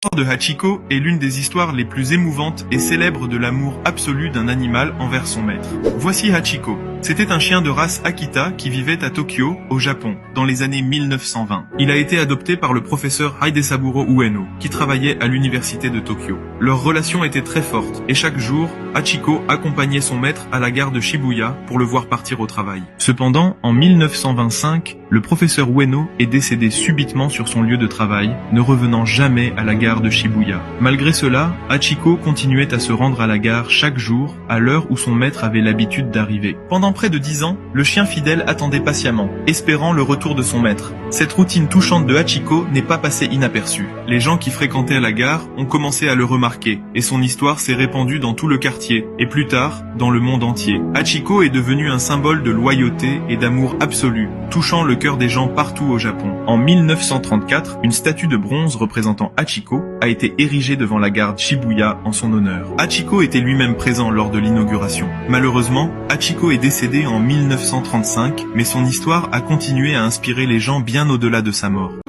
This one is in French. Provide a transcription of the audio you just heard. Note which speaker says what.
Speaker 1: L'histoire de Hachiko est l'une des histoires les plus émouvantes et célèbres de l'amour absolu d'un animal envers son maître. Voici Hachiko. C'était un chien de race Akita qui vivait à Tokyo, au Japon, dans les années 1920. Il a été adopté par le professeur Hidesaburo Ueno, qui travaillait à l'université de Tokyo. Leur relation était très forte, et chaque jour, Hachiko accompagnait son maître à la gare de Shibuya pour le voir partir au travail. Cependant, en 1925, le professeur Ueno est décédé subitement sur son lieu de travail, ne revenant jamais à la gare de Shibuya. Malgré cela, Hachiko continuait à se rendre à la gare chaque jour, à l'heure où son maître avait l'habitude d'arriver. Pendant près de 10 ans, le chien fidèle attendait patiemment, espérant le retour de son maître. Cette routine touchante de Hachiko n'est pas passée inaperçue. Les gens qui fréquentaient la gare ont commencé à le remarquer, et son histoire s'est répandue dans tout le quartier, et plus tard, dans le monde entier. Hachiko est devenu un symbole de loyauté et d'amour absolu, touchant le cœur des gens partout au Japon. En 1934, une statue de bronze représentant Hachiko a été érigée devant la gare Shibuya en son honneur. Hachiko était lui-même présent lors de l'inauguration. Malheureusement, Hachiko est décédé en 1935, mais son histoire a continué à inspirer les gens bien au-delà de sa mort.